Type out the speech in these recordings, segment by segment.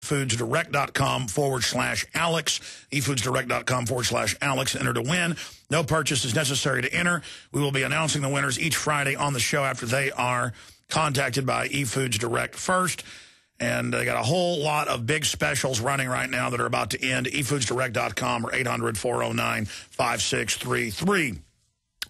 efoodsdirect.com/Alex, efoodsdirect.com/Alex, enter to win. No purchase is necessary to enter. We will be announcing the winners each Friday on the show after they are contacted by eFoods Direct first. And they got a whole lot of big specials running right now that are about to end. efoodsdirect.com or 800-409-5633.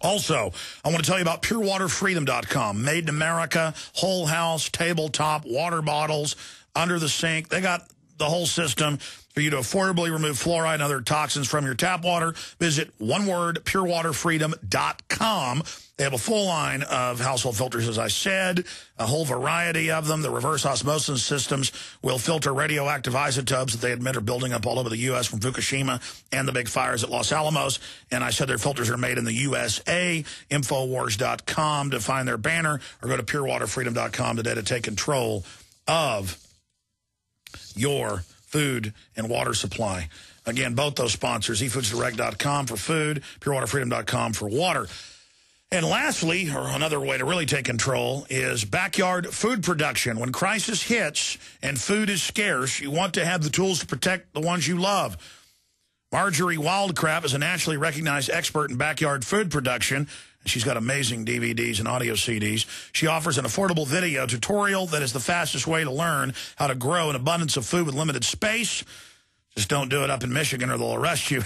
Also, I want to tell you about purewaterfreedom.com. Made in America, whole house, tabletop, water bottles, under the sink. They got the whole system for you to affordably remove fluoride and other toxins from your tap water. Visit, one word, purewaterfreedom.com. They have a full line of household filters, as I said, a whole variety of them. The reverse osmosis systems will filter radioactive isotopes that they admit are building up all over the U.S. from Fukushima and the big fires at Los Alamos. And I said their filters are made in the USA. Infowars.com to find their banner, or go to purewaterfreedom.com today to take control of your food and water supply. Again, both those sponsors, efoodsdirect.com for food, purewaterfreedom.com for water. And lastly, or another way to really take control, is backyard food production. When crisis hits and food is scarce, you want to have the tools to protect the ones you love. Marjorie Wildcraft is a nationally recognized expert in backyard food production. She's got amazing DVDs and audio CDs. She offers an affordable video tutorial that is the fastest way to learn how to grow an abundance of food with limited space. Just don't do it up in Michigan or they'll arrest you.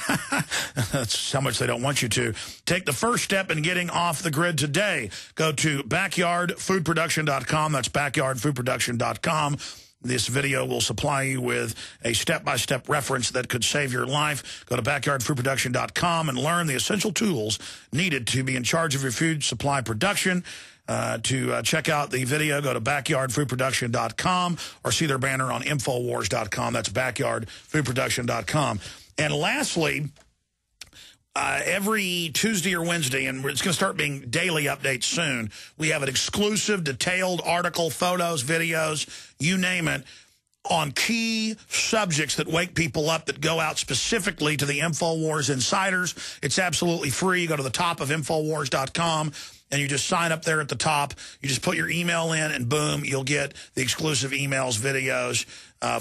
That's how much they don't want you to. Take the first step in getting off the grid today. Go to backyardfoodproduction.com. That's backyardfoodproduction.com. This video will supply you with a step-by-step reference that could save your life. Go to backyardfoodproduction.com and learn the essential tools needed to be in charge of your food supply production. To check out the video, go to backyardfoodproduction.com or see their banner on Infowars.com. That's backyardfoodproduction.com. And lastly, every Tuesday or Wednesday, and it's going to start being daily updates soon, we have an exclusive, detailed article, photos, videos, you name it, on key subjects that wake people up, that go out specifically to the InfoWars insiders. It's absolutely free. You go to the top of Infowars.com, and you just sign up there at the top. You just put your email in, and boom, you'll get the exclusive emails, videos,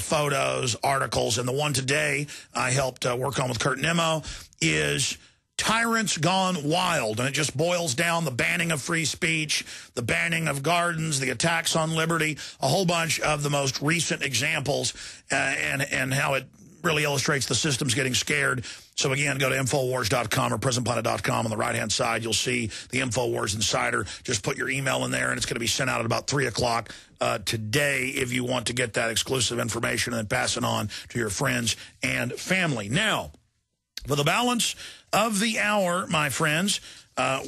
photos, articles. And the one today I helped work on with Kurt Nimmo is Tyrants Gone Wild, and it just boils down the banning of free speech, the banning of gardens, the attacks on liberty, a whole bunch of the most recent examples, and how it really illustrates the system's getting scared. So again, go to Infowars.com or PrisonPlanet.com. On the right-hand side, you'll see the Infowars Insider. Just put your email in there, and it's going to be sent out at about 3 o'clock today if you want to get that exclusive information and then pass it on to your friends and family. Now, for the balance of the hour, my friends,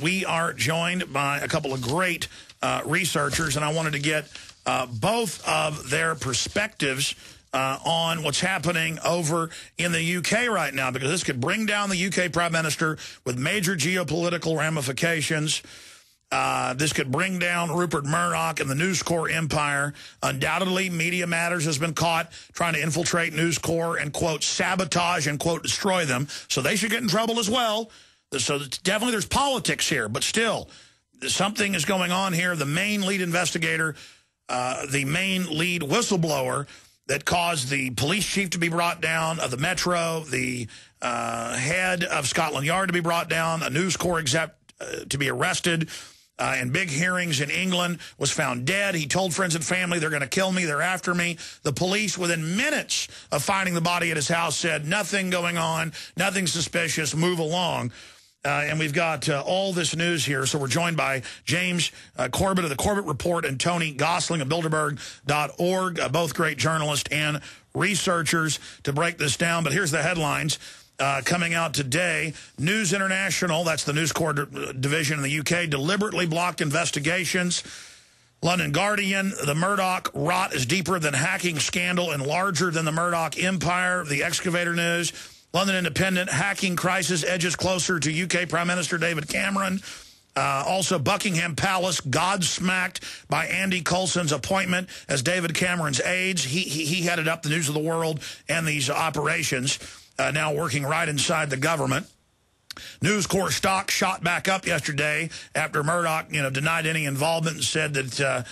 we are joined by a couple of great researchers, and I wanted to get both of their perspectives on what's happening over in the UK right now, because this could bring down the UK Prime Minister with major geopolitical ramifications. This could bring down Rupert Murdoch and the News Corp empire. Undoubtedly, Media Matters has been caught trying to infiltrate News Corp and, quote, sabotage and, quote, destroy them. So they should get in trouble as well. So definitely there's politics here, but still, something is going on here. The main lead investigator, the main lead whistleblower that caused the police chief to be brought down, the Metro, the head of Scotland Yard to be brought down, a News Corp exec to be arrested, in big hearings in England, was found dead. He told friends and family, they're going to kill me, they're after me. The police, within minutes of finding the body at his house, said, nothing going on, nothing suspicious, move along. And we've got all this news here. So we're joined by James Corbett of the Corbett Report and Tony Gosling of Bilderberg.org, both great journalists and researchers, to break this down. But here's the headlines. Coming out today, News International, that's the News Corp division in the UK, deliberately blocked investigations. London Guardian, the Murdoch rot is deeper than hacking scandal and larger than the Murdoch empire. The Excavator News, London Independent, hacking crisis edges closer to UK Prime Minister David Cameron. Also, Buckingham Palace godsmacked by Andy Coulson's appointment as David Cameron's aides. He headed up the News of the World and these operations. Now working right inside the government. News Corp stock shot back up yesterday after Murdoch, denied any involvement and said that,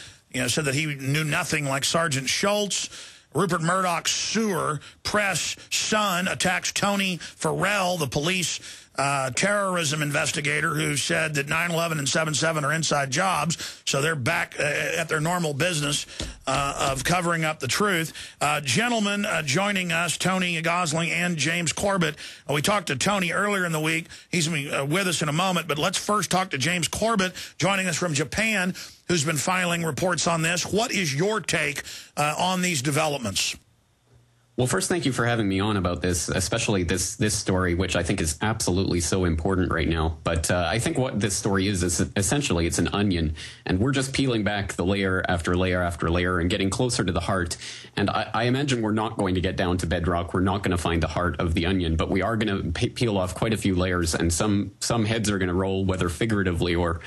said that he knew nothing, like Sergeant Schultz. Rupert Murdoch's sewer press son attacks Tony Farrell, the police terrorism investigator who said that 9/11 and 7/7 are inside jobs, so they're back at their normal business of covering up the truth. Gentlemen joining us, Tony Gosling and James Corbett. We talked to Tony earlier in the week. He's going to be with us in a moment, but let's first talk to James Corbett, joining us from Japan, who's been filing reports on this. What is your take on these developments? Well, first, thank you for having me on about this, especially this story, which I think is absolutely so important right now. But I think what this story is essentially it's an onion, and we're just peeling back the layer after layer after layer and getting closer to the heart. And I imagine we're not going to get down to bedrock. We're not going to find the heart of the onion, but we are going to peel off quite a few layers, and some heads are going to roll, whether figuratively or,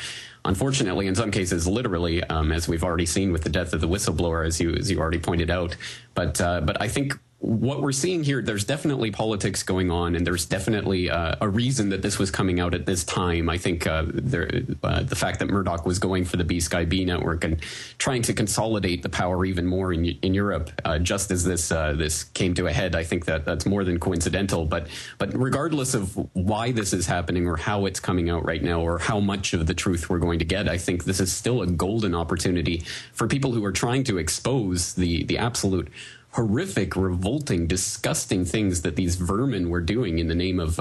unfortunately, in some cases, literally, as we've already seen with the death of the whistleblower, as you already pointed out. But I think what we're seeing here, there's definitely politics going on, and there's definitely a reason that this was coming out at this time. I think the fact that Murdoch was going for the B-Sky B network and trying to consolidate the power even more in Europe, just as this came to a head, I think that's more than coincidental. But regardless of why this is happening or how it's coming out right now or how much of the truth we're going to get, I think this is still a golden opportunity for people who are trying to expose the absolute horrific, revolting, disgusting things that these vermin were doing in the name of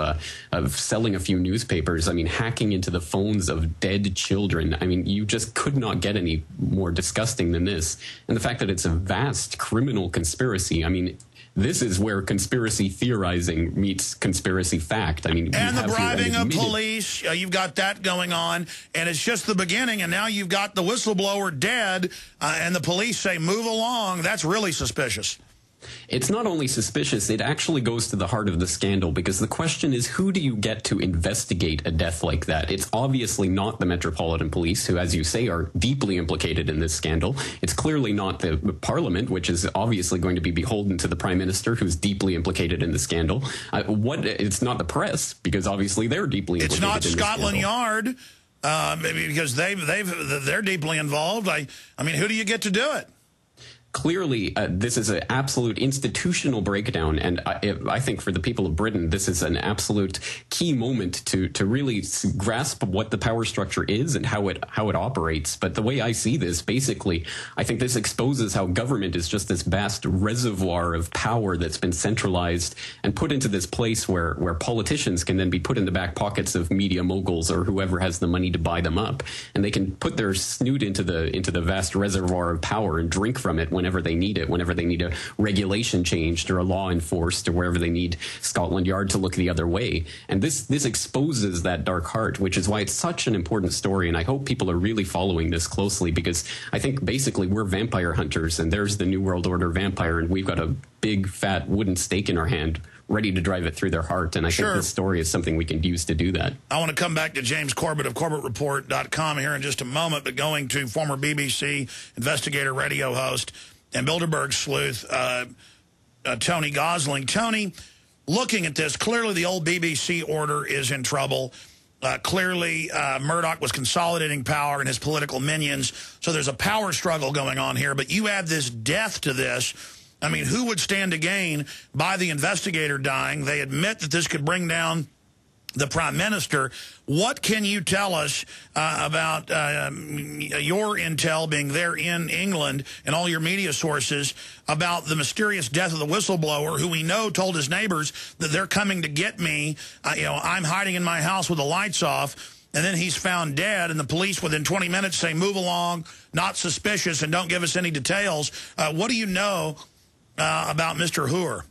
selling a few newspapers. I mean, hacking into the phones of dead children. I mean, you just could not get any more disgusting than this. And the fact that it's a vast criminal conspiracy, I mean, this is where conspiracy theorizing meets conspiracy fact. I mean, and the bribing of police, you've got that going on, and it's just the beginning, and now you've got the whistleblower dead, and the police say, move along. That's really suspicious. It's not only suspicious, it actually goes to the heart of the scandal, because the question is, who do you get to investigate a death like that? It's obviously not the Metropolitan Police, who, as you say, are deeply implicated in this scandal. It's clearly not the Parliament, which is obviously going to be beholden to the Prime Minister, who's deeply implicated in the scandal. It's not the press, because obviously they're deeply implicated in the scandal. It's not Scotland Yard, because they're deeply involved. I mean, who do you get to do it? Clearly, this is an absolute institutional breakdown, and I think for the people of Britain, this is an absolute key moment to really grasp what the power structure is and how it operates. But the way I see this, basically, I think this exposes how government is just this vast reservoir of power that's been centralized and put into this place where politicians can then be put in the back pockets of media moguls or whoever has the money to buy them up, and they can put their snoot into the vast reservoir of power and drink from it whenever they need it, whenever they need a regulation changed or a law enforced or wherever they need Scotland Yard to look the other way. And this exposes that dark heart, which is why it's such an important story. And I hope people are really following this closely, because I think basically we're vampire hunters, and there's the New World Order vampire, and we've got a big fat wooden stake in our hand ready to drive it through their heart. And I think this story is something we can use to do that. I want to come back to James Corbett of CorbettReport.com here in just a moment, but going to former BBC investigator, radio host, and Bilderberg sleuth, Tony Gosling. Tony, looking at this, clearly the old BBC order is in trouble. Clearly, Murdoch was consolidating power and his political minions, so there's a power struggle going on here. But you add this death to this. I mean, who would stand to gain by the investigator dying? They admit that this could bring down the Prime Minister. What can you tell us about your intel, being there in England, and all your media sources, about the mysterious death of the whistleblower, who we know told his neighbors that they're coming to get me? I'm hiding in my house with the lights off. And then he's found dead, and the police within 20 minutes say, move along, not suspicious, and don't give us any details. What do you know about Mr. Hoare?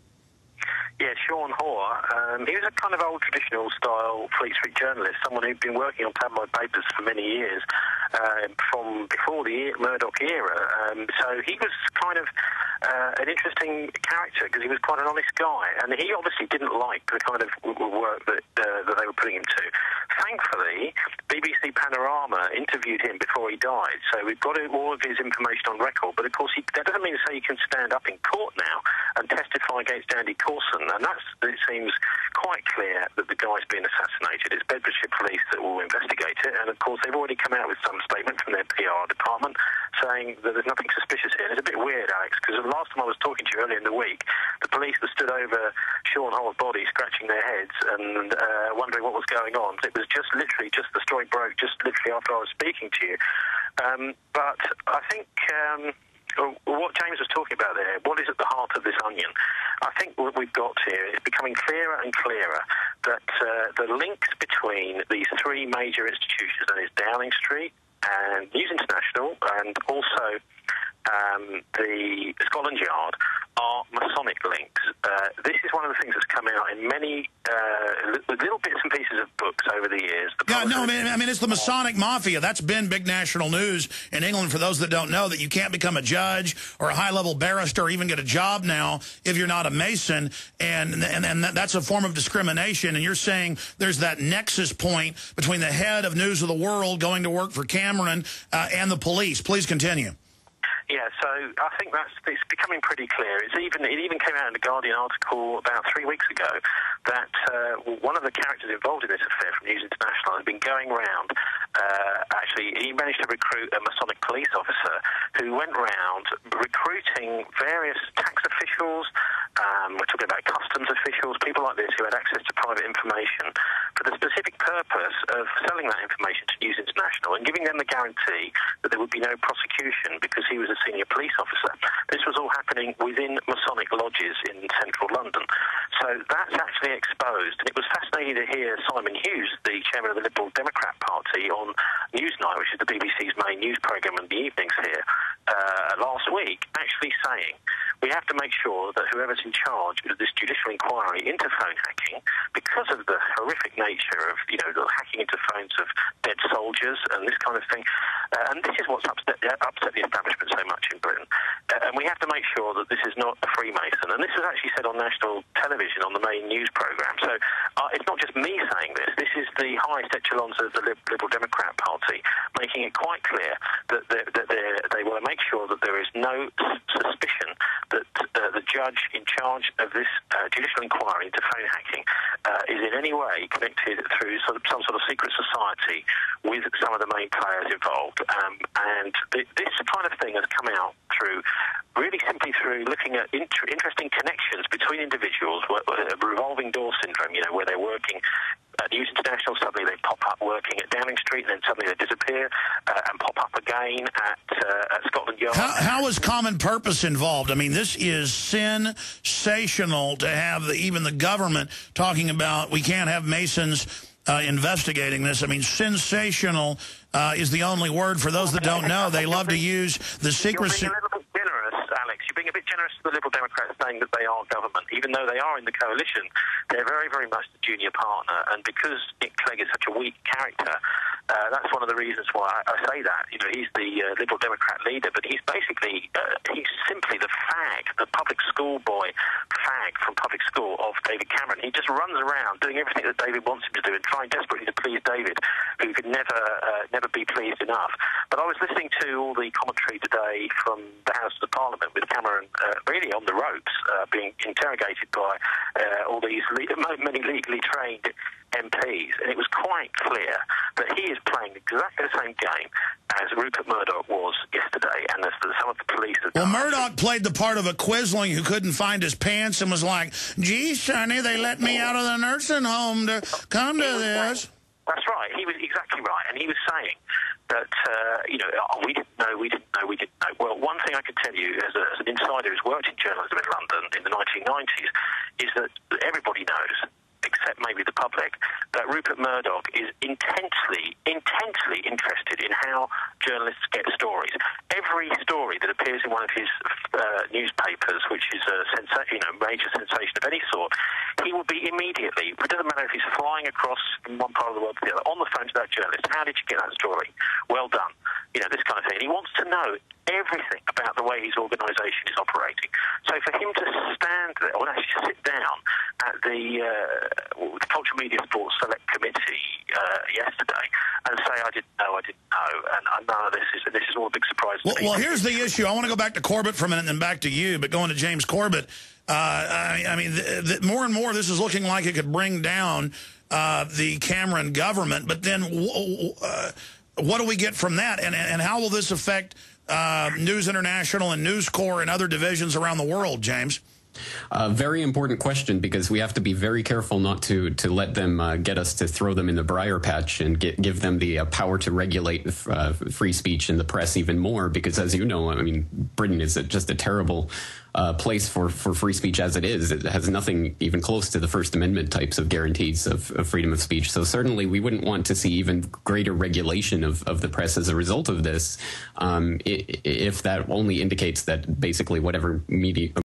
Yeah, Sean Hoare. He was a kind of old traditional style Fleet Street journalist, someone who'd been working on tabloid papers for many years, from before the Murdoch era. So he was kind of an interesting character, because he was quite an honest guy, and he obviously didn't like the kind of work that they were putting him to. Thankfully, BBC Panorama interviewed him before he died, so we've got all of his information on record. But of course, that doesn't mean to say you can stand up in court now and testify against Andy Coulson, and it seems quite clear that the guy's been assassinated. It's Bedfordshire Police that will investigate it, and of course they've already come out with some statement from their PR department saying that there's nothing suspicious here. And it's a bit weird, Alex, because the last time I was talking to you earlier in the week, the police were stood over Sean Holl's body, scratching their heads and wondering what was going on. It was just literally, just the story broke just literally after I was speaking to you. But I think what James was talking about there, what is at the heart of this onion? I think what we've got here is becoming clearer and clearer that the links between these three major institutions, that is Downing Street and News International and also the Scotland Yard, are Masonic links. This is one of the things that's come out in many little bits and pieces of books over the years. Yeah, no, I mean, it's the Masonic Mafia. That's been big national news in England, for those that don't know, that you can't become a judge or a high-level barrister or even get a job now if you're not a Mason, and that's a form of discrimination. And you're saying there's that nexus point between the head of News of the World going to work for Cameron and the police. Please continue. Yeah, so I think it's becoming pretty clear. It even came out in the Guardian article about 3 weeks ago that one of the characters involved in this affair from News International had been going around. Actually, he managed to recruit a Masonic police officer who went around recruiting various tax officials. We're talking about customs officials, people like this who had access to private information for the specific purpose of selling that information to News International and giving them the guarantee that there would be no prosecution because he was a senior police officer. This was all happening within Masonic lodges in central London. So that's actually exposed. And it was fascinating to hear Simon Hughes, the chairman of the Liberal Democrat Party, on Newsnight, which is the BBC's main news programme in the evenings here, last week, actually saying we have to make sure that whoever's in charge of this judicial inquiry into phone hacking, because of the horrific nature of, the hacking into phones of dead soldiers and this kind of thing, and this is what's upset the establishment so much in Britain, and we have to make sure that this is not a Freemason. And this was actually said on national television on the main news programme. So it's not just me saying this. This is the highest echelons of the Liberal Democrat Party making it quite clear that they want to make sure that there is no suspicion that the judge in charge of this judicial inquiry into phone hacking is in any way connected through some sort of secret society with some of the main players involved. And this kind of thing has come out really simply through looking at interesting connections between individuals, revolving door syndrome, where they're working at News International, suddenly they pop up working at Downing Street, and then suddenly they disappear and pop up again at Scotland Yard. How is Common Purpose involved? I mean, this is sensational to have even the government talking about we can't have Masons investigating this. I mean, sensational is the only word. For those that don't know, they love to use the secrecy. You're being a little bit generous, Alex. You're being a bit generous to the Liberal Democrats saying that they are government. Even though they are in the coalition, they're very, very much the junior partner. And because Nick Clegg is such a weak character, that's one of the reasons why I say that. He's the Liberal Democrat leader, but he's basically, he's simply the fag, the public school boy fag from public school of David Cameron. He just runs around doing everything that David wants him to do and trying desperately to please David, who could never be pleased enough. But I was listening to all the commentary today from the House of Parliament with Cameron really on the ropes, being interrogated by all these many legally trained MPs, and it was quite clear that he is playing exactly the same game as Rupert Murdoch was yesterday, and as some of the police have done. Well, Murdoch played the part of a quisling who couldn't find his pants and was like, gee, Sonny, they let me out of the nursing home to come to this. That's right. He was exactly right, and he was saying that, we didn't know. Well, one thing I can tell you as an insider who's worked in journalism in London in the 1990s is that everybody knows, except maybe the public, that Rupert Murdoch is intensely interested in how journalists get stories. Every story that appears in one of his newspapers, which is a major sensation of any sort, he will be immediately, it doesn't matter if he's flying across from one part of the world to the other, on the phone to that journalist. How did you get that story? Well done. This kind of thing. He wants to know everything about the way his organisation is operating. So for him to stand there, or actually sit down at the Culture Media Sports Select Committee yesterday and say, I didn't know, and none of this is all a big surprise to me. Well, here's the issue. I want to go back to Corbett for a minute and then back to you, but going to James Corbett, I mean, more and more this is looking like it could bring down the Cameron government. But then what do we get from that? And how will this affect News International and News Corps and other divisions around the world, James? Very important question, because we have to be very careful not to let them get us to throw them in the briar patch and give them the power to regulate free speech in the press even more. Because, as you know, I mean, Britain is just a terrible place for free speech as it is. It has nothing even close to the First Amendment types of guarantees of freedom of speech. So certainly we wouldn't want to see even greater regulation of the press as a result of this, if that only indicates that basically whatever media